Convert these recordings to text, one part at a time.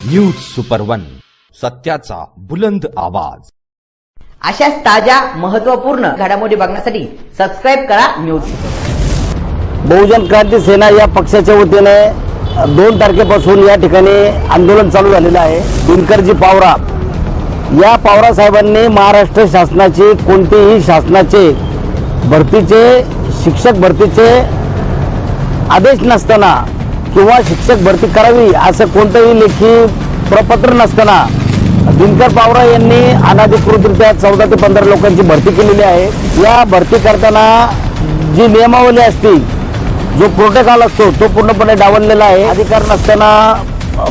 News super one, सत्याचा बुलंद आवाज। अशाच ताज्या महत्त्वपूर्ण घडामोडी बघण्यासाठी सबस्क्राइब करा न्यूज सुपर। बहुजन क्रांती सेना या पक्षाच्या वतीने 2 तारखेपासून या ठिकाणी आंदोलन चालू झालेलं आहे। दिनकरजी पावरा या पावरा साहेबांनी महाराष्ट्र शासनाची कोणतेही शासनाचे भरतीचे शिक्षक भरतीचे आदेश नसताना किंवा शिक्षक भरती करावी असं कोणतंही लेखी प्रपत्र नसताना दिनकर पावरा यांनी अनधिकृतरित्या 14 ते 15 लोकांची भरती केलेली आहे। या भरती करताना जी नियमावली असते, जो प्रोटोकॉल असतो तो पूर्णपणे डावललेला आहे। अधिकार नसताना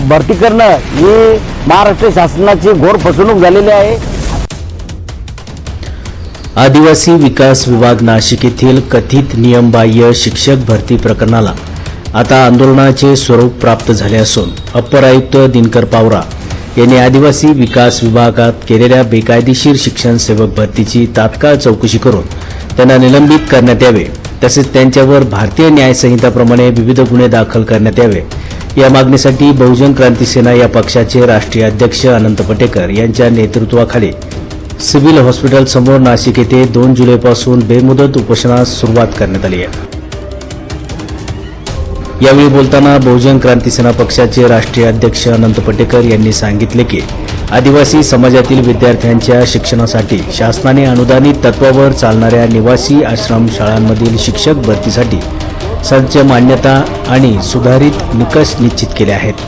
भरती करणं ही महाराष्ट्र शासनाची घोर फसवणूक झालेली आहे। आदिवासी विकास विभाग नाशिक येथील कथित नियमबाह्य शिक्षक भरती प्रकरणाला आता आंदोलनाचे स्वरूप प्राप्त झाले असून अप्पर आयुक्त दिनकर पावरा यांनी आदिवासी विकास विभागात केलेल्या बेकायदेशीर शिक्षण सेवक भरतीची तात्काळ चौकशी करून त्यांना निलंबित करण्यात यावे, तसेच त्यांच्यावर भारतीय न्याय संहिताप्रमाणे विविध गुन्हे दाखल करण्यात यावे। या मागणीसाठी बहुजन क्रांती सेना या पक्षाचे राष्ट्रीय अध्यक्ष अनंत पटेकर यांच्या नेतृत्वाखाली सिव्हिल हॉस्पिटल समोर नाशिक येथे 2 जुलैपासून बेमुदत उपोषणास सुरुवात करण्यात आली आहे। यावेळी बोलताना बहुजन क्रांती सेना पक्षाचे राष्ट्रीय अध्यक्ष अनंत पटेकर यांनी सांगितले की आदिवासी समाजातील विद्यार्थ्यांच्या शिक्षणासाठी शासनाने अनुदानित तत्वावर चालणाऱ्या निवासी आश्रम शाळांमधील शिक्षक भरतीसाठी संच मान्यता आणि सुधारित निकष निश्चित केले आहेत।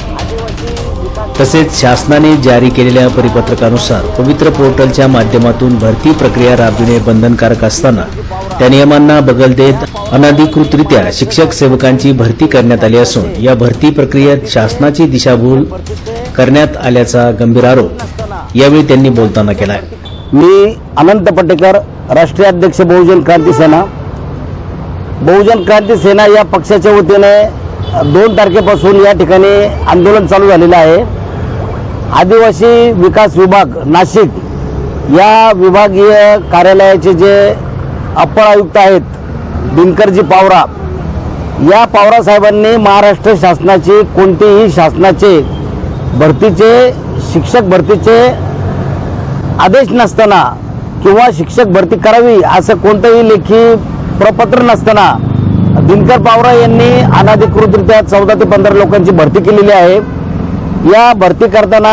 तसेच शासनाने जारी केलेल्या परिपत्रकानुसार पवित्र पोर्टलच्या माध्यमातून भरती प्रक्रिया राबविणे बंधनकारक असताना त्या नियमांना बगल देत अनधिकृतरित्या शिक्षक सेवकांची भरती करण्यात आली असून या भरती प्रक्रियेत शासनाची दिशाभूल करण्यात आल्याचा गंभीर आरोप यावेळी त्यांनी बोलताना केला। मी अनंत पटेकर, राष्ट्रीय अध्यक्ष बहुजन क्रांती सेना। बहुजन क्रांती सेना या पक्षाच्या वतीने 2 तारखेपासून या ठिकाणी आंदोलन चालू झालेलं आहे। आदिवासी विकास विभाग नाशिक या विभागीय कार्यालयाचे जे अप्पर आयुक्त आहेत दिनकरजी पावरा, या पावरा साहेबांनी महाराष्ट्र शासनाची कोणतेही शासनाचे भरतीचे शिक्षक भरतीचे आदेश नसताना किंवा शिक्षक भरती करावी असं कोणतंही लेखी प्रपत्र नसताना दिनकर पावरा यांनी अनधिकृतरित्या 14 ते 15 लोकांची भरती केलेली आहे। या भरती करताना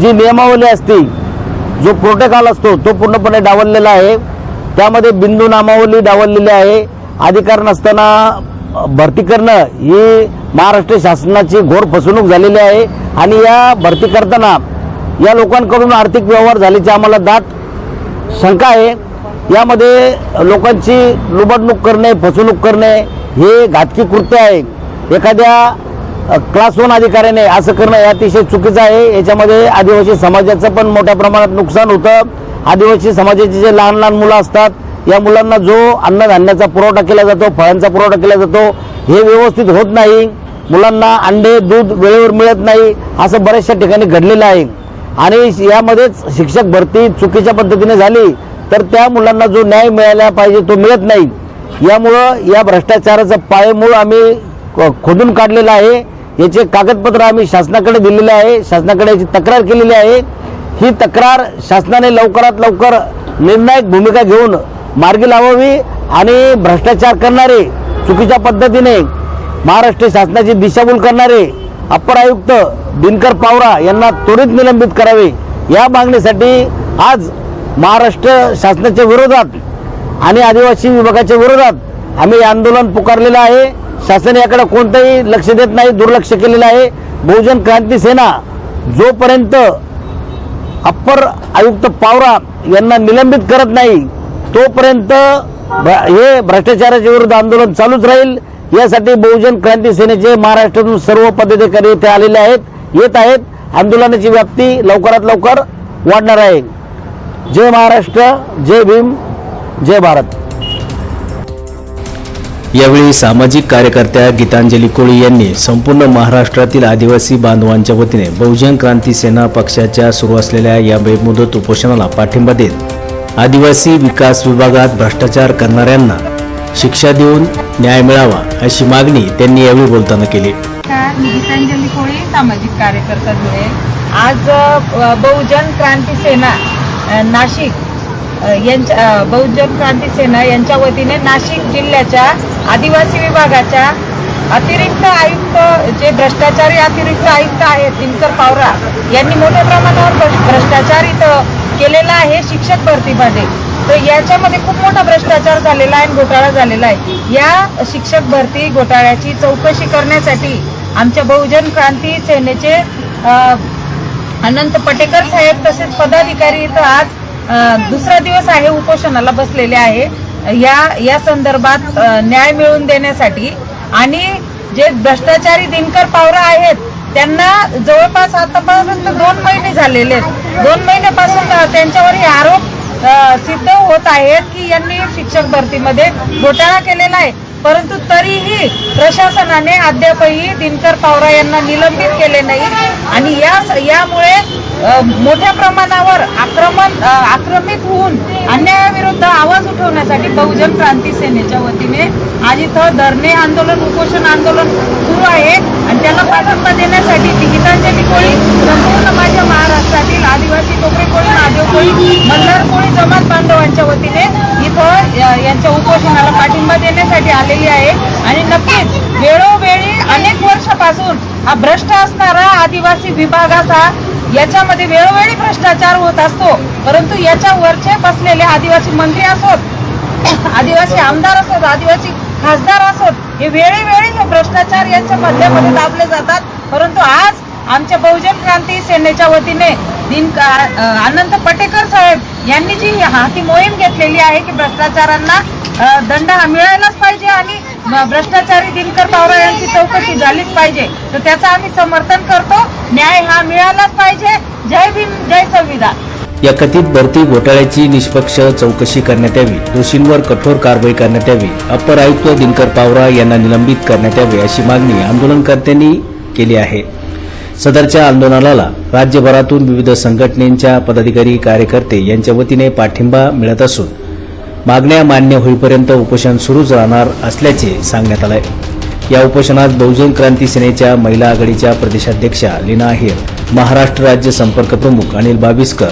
जी नियमावली असते, जो प्रोटोकॉल असतो तो पूर्णपणे डावललेला आहे। त्यामध्ये बिंदू नामावली डावललेली आहे। अधिकार नसताना भरती करणं ही महाराष्ट्र शासनाची घोर फसवणूक झालेली आहे आणि या भरती करताना या लोकांकडून आर्थिक व्यवहार झाल्याची आम्हाला दाट शंका आहे। यामध्ये लोकांची लुबाडणूक करणे, फसवणूक करणे हे घातकी कृत्य आहे। एखाद्या क्लास 1 अधिकाऱ्याने असं करणं हे अतिशय चुकीचं आहे। याच्यामध्ये आदिवासी समाजाचं पण मोठ्या प्रमाणात नुकसान होतं। आदिवासी समाजाचे जे लहान लहान मुलं असतात, या मुलांना जो अन्नधान्याचा पुरवठा केला जातो, फळांचा पुरवठा केला जातो, हे व्यवस्थित होत नाही। मुलांना अंडे, दूध वेळेवर मिळत नाही, असं बऱ्याचशा ठिकाणी घडलेलं आहे। आणि यामध्येच शिक्षक भरती चुकीच्या पद्धतीने झाली तर त्या मुलांना जो न्याय मिळाला पाहिजे तो मिळत नाही। यामुळं या भ्रष्टाचाराचं पायमूळ आम्ही खोदून काढलेलं आहे। याचे कागदपत्र आम्ही शासनाकडे दिलेले आहे, शासनाकडे याची तक्रार केलेली आहे। ही तक्रार शासनाने लवकरात लवकर निर्णायक भूमिका घेऊन मार्गी लावावी आणि भ्रष्टाचार करणारे, चुकीच्या पद्धतीने महाराष्ट्र शासनाची दिशाभूल करणारे अप्पर आयुक्त दिनकर पावरा यांना त्वरित निलंबित करावे, या मागणीसाठी आज महाराष्ट्र शासनाच्या विरोधात आणि आदिवासी विभागाच्या विरोधात आम्ही आंदोलन पुकारलेलं आहे। शासन याकडे कोणतंही लक्ष देत नाही, दुर्लक्ष केलेलं आहे। बहुजन क्रांती सेना जोपर्यंत अप्पर आयुक्त पावरा यांना निलंबित करत नाही तोपर्यंत हे भ्रष्टाचाराच्या विरुद्ध आंदोलन चालूच राहील। यासाठी बहुजन क्रांती सेनेचे महाराष्ट्रातून सर्व पदाधिकारी इथे आलेले आहेत, येत आहेत। आंदोलनाची व्याप्ती लवकरात लवकर वाढणार आहे। जय महाराष्ट्र, जय भीम, जय भारत। यावेळी सामाजिक कार्यकर्त्या गीतांजली कोळी यांनी संपूर्ण महाराष्ट्रातील आदिवासी बांधवांच्या वतीने बहुजन क्रांती सेना पक्षाच्या सुरू असलेल्या या बेमुदत उपोषणाला पाठिंबा देत आदिवासी विकास विभागात भ्रष्टाचार करणाऱ्यांना शिक्षा देऊन न्याय मिळावा अशी मागणी त्यांनी यावेळी बोलताना केली. मी गीतांजली कोळी, सामाजिक कार्यकर्ता धुळे. आज बहुजन क्रांती सेना नाशिक बहुजन क्रांती सेना यांच्या वतीने नाशिक जिल्ह्याच्या आदिवासी विभागाच्या अतिरिक्त आयुक्त, जे भ्रष्टाचारी अतिरिक्त आयुक्त आहेत दिनकर पावरा, यांनी मोठ्या प्रमाणावर भ्रष्टाचार इथं केलेला आहे शिक्षक भरतीमध्ये. तर याच्यामध्ये खूप मोठा भ्रष्टाचार झालेला आहे, घोटाळा झालेला आहे. या शिक्षक भरती घोटाळ्याची चौकशी करण्यासाठी आमच्या बहुजन क्रांती सेनेचे अनंत पटेकर साहेब तसेच पदाधिकारी इथं आज दुसरा दिवस आहे उपोषणाला बसलेले आहे. या संदर्भात न्याय मिळवून देण्यासाठी आणि जे भ्रष्टाचारी दिनकर पावरा आहेत त्यांना जवळपास आतापर्यंत 2 महिने झालेले आहेत. 2 महिन्यापासून त्यांच्यावर हे आरोप सिद्ध होत आहेत की यांनी शिक्षक भरतीमध्ये घोटाळा केलेला आहे. परंतु तरीही प्रशासनाने अद्यापही दिनकर पावरा यांना निलंबित केले नाही आणि यामुळे मोठ्या प्रमाणावर आक्रमित होऊन अन्यायाविरुद्ध आवाज उठवण्यासाठी बहुजन क्रांती सेनेच्या वतीने आज इथं धरणे आंदोलन, उपोषण आंदोलन सुरू आहे आणि त्याला पाठिंबा देण्यासाठी गीतांजली कोळी संपूर्ण माझ्या महाराष्ट्रातील आदिवासी कोकणी कोळी, महादेव कोळी, मल्हार कोळी जमात बांधवांच्या वतीने इथं यांच्या उपोषणाला पाठिंबा देण्यासाठी आलेली आहे. आणि नक्कीच वेळोवेळी अनेक वर्षापासून हा भ्रष्ट असणारा आदिवासी विभाग असा याच्यामध्ये वेळोवेळी भ्रष्टाचार होत असतो. परंतु याच्या वरचे बसलेले आदिवासी मंत्री असोत, आदिवासी आमदार असोत, आदिवासी खासदार असोत, हे वेळोवेळी हे भ्रष्टाचार यांच्या मध्यामध्ये दाबले जातात. परंतु आज आमच्या बहुजन क्रांती सेनेच्या वतीने अनंत पटेकर साहेब यांनी जी हाती मोहीम घेतलेली आहे की भ्रष्टाचारांना दंड मिळायलाच पाहिजे आणि भ्रष्टाचारी दिनकर पावरा यांची चौकशी झालीच पाहिजे, तर त्याचं आम्ही समर्थन करतो. न्याय हा मिळालाच पाहिजे. जय भीम, जय संविधान. या कथित भरती घोटाळ्याची निष्पक्ष चौकशी करण्यात यावी, दोषींवर कठोर कारवाई करण्यात यावी, अप्पर आयुक्त दिनकर पावरा यांना निलंबित करण्यात यावे अशी मागणी आंदोलनकर्त्यांनी केली आहे. सदरच्या आंदोलनाला राज्यभरातून विविध संघटनेच्या पदाधिकारी, कार्यकर्ते यांच्या वतीने पाठिंबा मिळत असून मागण्या मान्य होईपर्यंत उपोषण सुरूच राहणार असल्याचे सांगण्यात आलंय. या उपोषणात बहुजन क्रांती सेनेच्या महिला आघाडीच्या प्रदेशाध्यक्षा लीना अहिर, महाराष्ट्र राज्य संपर्क प्रमुख अनिल बाविस्कर,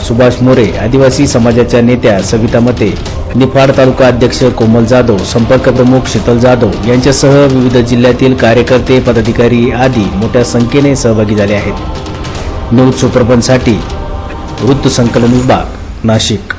सुभाष मोरे, आदिवासी समाजाच्या नेत्या सविता मते, निफाड तालुका अध्यक्ष कोमल जाधव, संपर्क प्रमुख शीतल जाधव यांच्यासह विविध जिल्ह्यातील कार्यकर्ते, पदाधिकारी आदी मोठ्या संख्येने सहभागी झाले आहेत. न्यूज सुपरफनसाठी वृत्त संकलन विभाग, नाशिक.